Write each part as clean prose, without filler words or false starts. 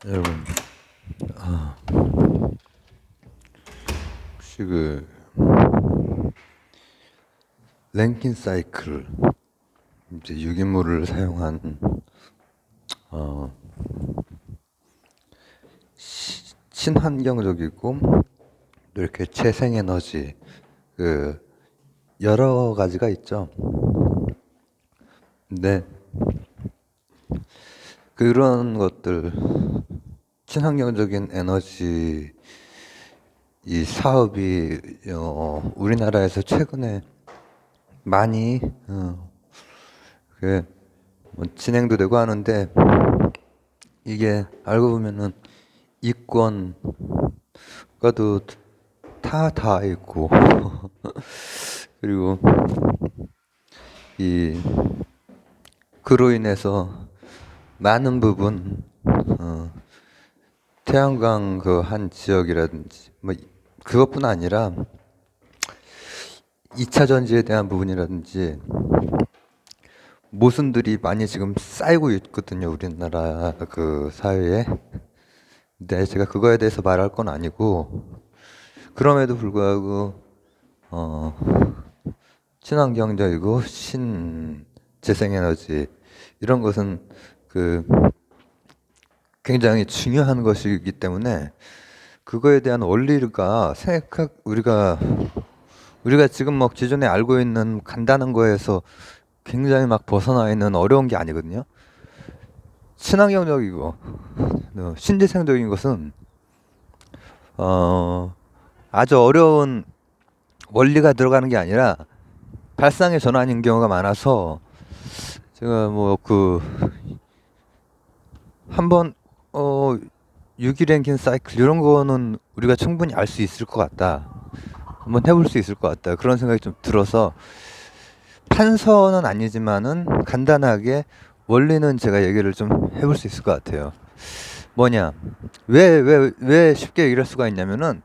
여러분, 아, 혹시 랭킨 사이클, 이제 유기물을 사용한 어, 친환경적이고 또 이렇게 재생에너지 그 여러 가지가 있죠. 근데 그런 것들 친환경적인 에너지 이 사업이 우리나라에서 최근에 많이 그 뭐 진행도 되고 하는데 이게 알고 보면은 이권과도 다 있고 그리고 이 그로 인해서 많은 부분 어, 태양광 그 한 지역이라든지 뭐 그것뿐 아니라 2차 전지에 대한 부분이라든지 모순들이 많이 지금 쌓이고 있거든요, 우리나라 그 사회에. 근데 제가 그거에 대해서 말할 건 아니고 그럼에도 불구하고 어, 친환경적이고 신재생에너지 이런 것은 그 굉장히 중요한 것이기 때문에 그거에 대한 원리가 생각 우리가 지금 뭐 기존에 알고 있는 간단한 거에서 굉장히 막 벗어나 있는 어려운 게 아니거든요. 친환경적이고 신재생적인 것은 어, 아주 어려운 원리가 들어가는 게 아니라 발상의 전환인 경우가 많아서 제가 뭐 그 한번 유기랭kin 사이클 이런 거는 우리가 충분히 알 수 있을 것 같다. 한번 해볼 수 있을 것 같다. 그런 생각이 좀 들어서 판서는 아니지만은 간단하게 원리는 제가 얘기를 좀 해볼 수 있을 것 같아요. 뭐냐? 왜 쉽게 얘기할 수가 있냐면은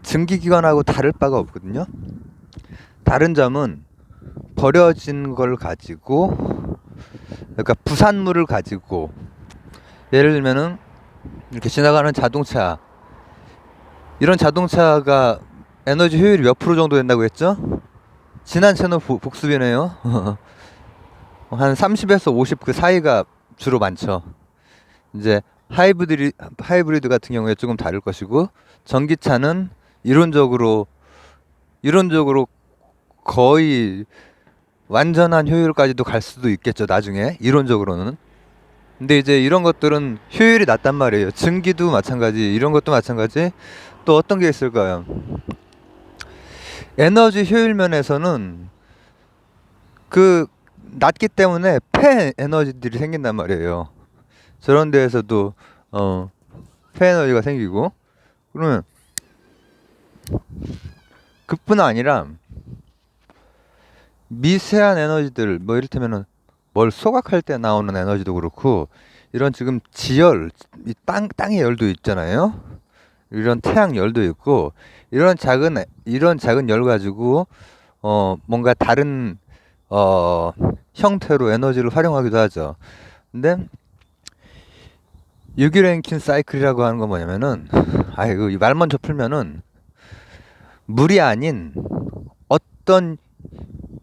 증기기관하고 다를 바가 없거든요. 다른 점은 버려진 걸 가지고, 그러니까 부산물을 가지고, 예를 들면은 이렇게 지나가는 자동차, 이런 자동차가 에너지 효율이 몇 프로 정도 된다고 했죠? 지난 채널 복습이네요. 한 30에서 50 그 사이가 주로 많죠. 이제 하이브리드 같은 경우에 조금 다를 것이고 전기차는 이론적으로 이론적으로 거의 완전한 효율까지도 갈 수도 있겠죠, 나중에. 이론적으로는. 근데 이제 이런 것들은 효율이 낮단 말이에요. 증기도 마찬가지, 이런 것도 마찬가지. 또 어떤 게 있을까요? 에너지 효율 면에서는 그 낮기 때문에 폐 에너지들이 생긴단 말이에요. 저런 데에서도 어, 폐 에너지가 생기고 그러면 그뿐 아니라 미세한 에너지들 뭐 이를테면은 뭘 소각할 때 나오는 에너지도 그렇고 이런 지금 지열 이 땅의 열도 있잖아요. 이런 태양 열도 있고 이런 작은 열 가지고 뭔가 다른 어 형태로 에너지를 활용하기도 하죠. 근데 유기랭킨 사이클이라고 하는 건 뭐냐면은 아이고 이 말 먼저 풀면은 물이 아닌 어떤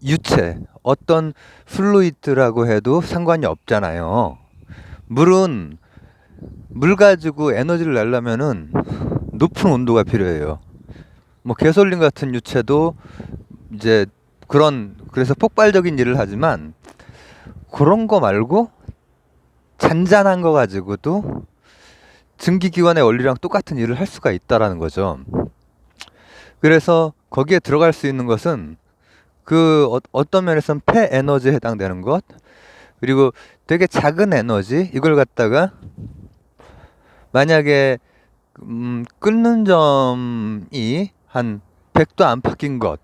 유체, 어떤 플루이드라고 해도 상관이 없잖아요. 물은 물 가지고 에너지를 내려면은 높은 온도가 필요해요. 뭐 개솔린 같은 유체도 이제 그래서 폭발적인 일을 하지만 그런 거 말고 잔잔한 거 가지고도 증기기관의 원리랑 똑같은 일을 할 수가 있다라는 거죠. 그래서 거기에 들어갈 수 있는 것은 어떤 면에서는 폐 에너지에 해당되는 것, 그리고 되게 작은 에너지, 이걸 갖다가 만약에 끓는 점이 한 100도 안팎인 것,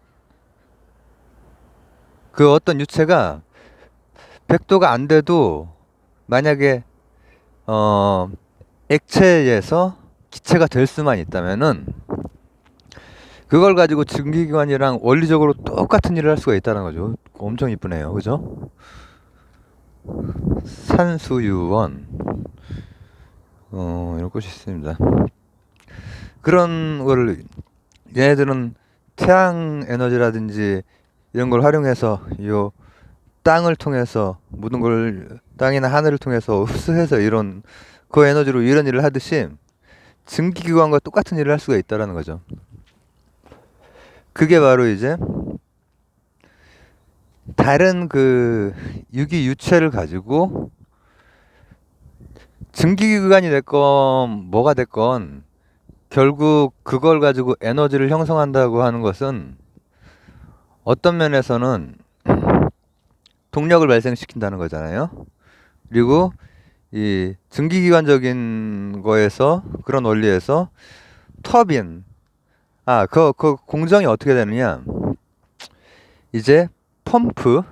그 어떤 유체가 100도가 안 돼도 만약에 어 액체에서 기체가 될 수만 있다면은 그걸 가지고 증기기관이랑 원리적으로 똑같은 일을 할 수가 있다는 거죠. 엄청 이쁘네요, 그죠? 산수유원 이런 곳이 있습니다. 그런 거를 얘네들은 태양 에너지라든지 이런 걸 활용해서 요 땅을 통해서 모든 걸 땅이나 하늘을 통해서 흡수해서 이런 그 에너지로 이런 일을 하듯이 증기기관과 똑같은 일을 할 수가 있다라는 거죠. 그게 바로 이제 다른 그 유기 유체를 가지고 증기기관이 됐건 뭐가 됐건 결국 그걸 가지고 에너지를 형성한다고 하는 것은 어떤 면에서는 동력을 발생시킨다는 거잖아요. 그리고 이 증기기관적인 거에서 그런 원리에서 터빈 그 공정이 어떻게 되느냐, 이제 펌프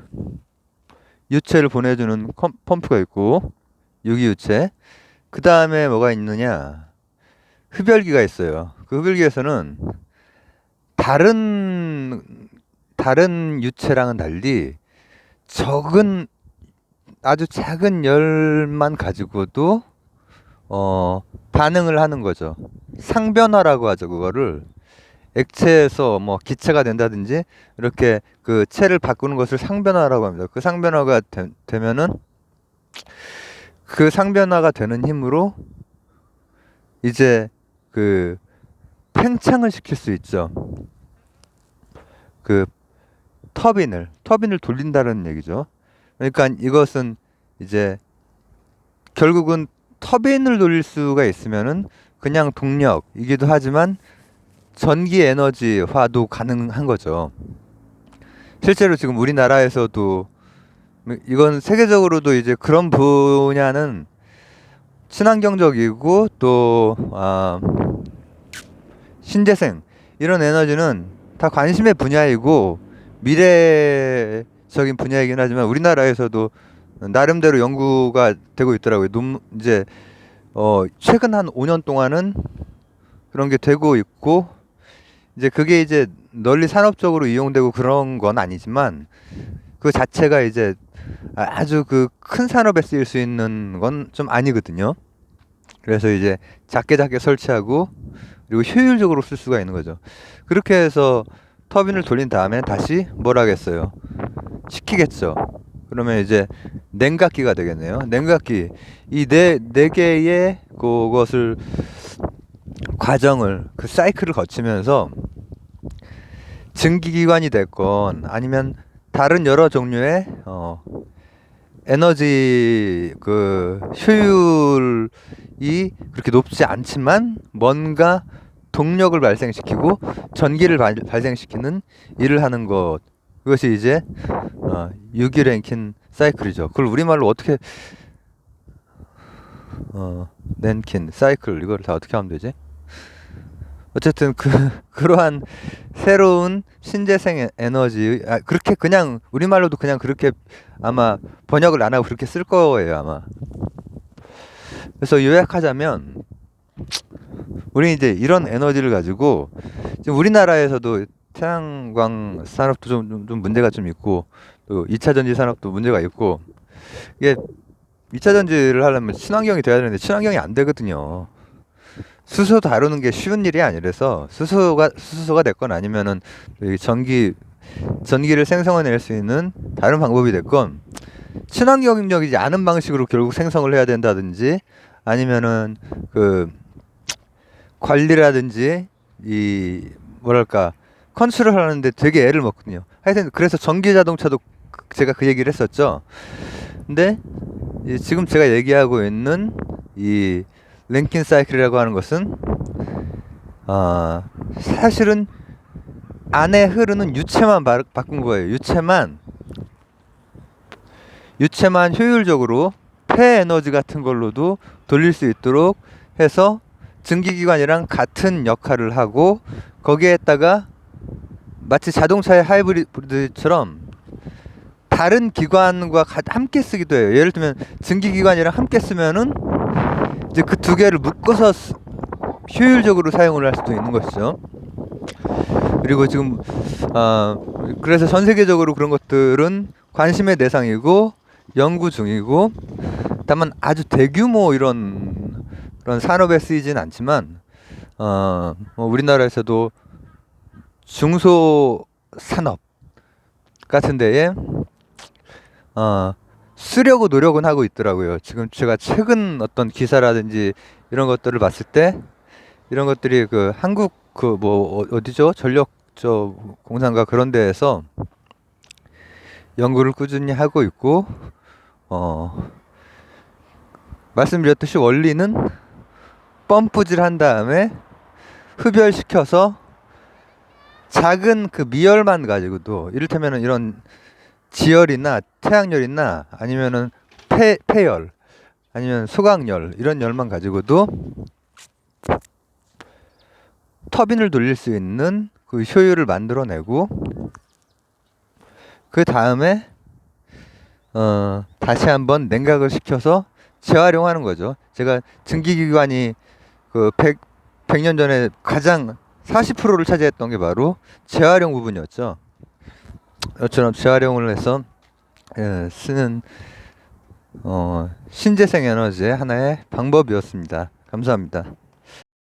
유체를 보내주는 펌프가 있고 유기유체, 그 다음에 뭐가 있느냐, 흡열기가 있어요. 그 흡열기에서는 다른 유체랑은 달리 적은 아주 작은 열만 가지고도 반응을 하는 거죠. 상변화라고 하죠. 그거를 액체에서 뭐 기체가 된다든지 이렇게 그 체를 바꾸는 것을 상변화라고 합니다. 그 상변화가 되면은 그 상변화가 되는 힘으로 이제 그 팽창을 시킬 수 있죠. 그 터빈을 돌린다는 얘기죠. 그러니까 이것은 이제 결국은 터빈을 돌릴 수가 있으면은 그냥 동력이기도 하지만 전기 에너지화도 가능한 거죠. 실제로 지금 우리나라에서도 이건 세계적으로도 이제 그런 분야는 친환경적이고 또 신재생 이런 에너지는 다 관심의 분야이고 미래적인 분야이긴 하지만 우리나라에서도 나름대로 연구가 되고 있더라고요. 이제 최근 한 5년 동안은 그런 게 되고 있고, 이제 그게 이제 널리 산업적으로 이용되고 그런 건 아니지만 그 자체가 이제 아주 그 큰 산업에 쓰일 수 있는 건 좀 아니거든요. 그래서 이제 작게 설치하고 그리고 효율적으로 쓸 수가 있는 거죠. 그렇게 해서 터빈을 돌린 다음에 다시 뭘 하겠어요? 식히겠죠. 그러면 이제 냉각기가 되겠네요. 냉각기, 이 네 개의 그것을 과정을 그 사이클을 거치면서 증기기관이 됐건 아니면 다른 여러 종류의 에너지 그 효율이 그렇게 높지 않지만 뭔가 동력을 발생시키고 전기를 발생시키는 일을 하는 것, 그것이 이제 유기 랭킨 사이클이죠. 그걸 우리말로 어떻게 랭킨 사이클 이걸 다 어떻게 하면 되지? 어쨌든 그러한 새로운 신재생 에너지, 그렇게 그냥 우리말로도 그냥 그렇게 아마 번역을 안 하고 그렇게 쓸 거예요 아마. 그래서 요약하자면 우리 이제 이런 에너지를 가지고 지금 우리나라에서도 태양광 산업도 좀 문제가 좀 있고 또 2차 전지 산업도 문제가 있고, 이게 2차 전지를 하려면 친환경이 돼야 되는데 친환경이 안 되거든요. 수소 다루는 게 쉬운 일이 아니라서 수소가 됐건 아니면은 전기를 생성해낼 수 있는 다른 방법이 됐건 친환경적이지 않은 방식으로 결국 생성을 해야 된다든지 아니면은 그 관리라든지 이 뭐랄까 컨트롤 하는데 되게 애를 먹거든요. 하여튼 그래서 전기 자동차도 제가 그 얘기를 했었죠. 근데 지금 제가 얘기하고 있는 이 랭킨 사이클이라고 하는 것은 사실은 안에 흐르는 유체만 바꾼 거예요. 유체만 효율적으로 폐에너지 같은 걸로도 돌릴 수 있도록 해서 증기기관이랑 같은 역할을 하고 거기에다가 마치 자동차의 하이브리드처럼 다른 기관과 함께 쓰기도 해요. 예를 들면 증기기관이랑 함께 쓰면은 이제 그 두 개를 묶어서 효율적으로 사용을 할 수도 있는 것이죠. 그리고 지금 그래서 전 세계적으로 그런 것들은 관심의 대상이고 연구 중이고, 다만 아주 대규모 이런 그런 산업에 쓰이진 않지만 뭐 우리나라에서도 중소산업 같은 데에 쓰려고 노력은 하고 있더라고요. 지금 제가 최근 어떤 기사라든지 이런 것들을 봤을 때 이런 것들이 그 한국 그 뭐 어디죠? 전력 저 공사인가 그런 데에서 연구를 꾸준히 하고 있고 어 말씀드렸듯이 원리는 펌프질 한 다음에 흡열시켜서 작은 그 미열만 가지고도 이를테면은 이런 지열이나 태양열이나 아니면은 폐열 아니면 소각열 이런 열만 가지고도 터빈을 돌릴 수 있는 그 효율을 만들어내고 그 다음에 다시 한번 냉각을 시켜서 재활용하는 거죠. 제가 증기기관이 그 100년 전에 가장 40%를 차지했던 게 바로 재활용 부분이었죠. 이처럼 재활용을 해서 쓰는 신재생 에너지의 하나의 방법이었습니다. 감사합니다.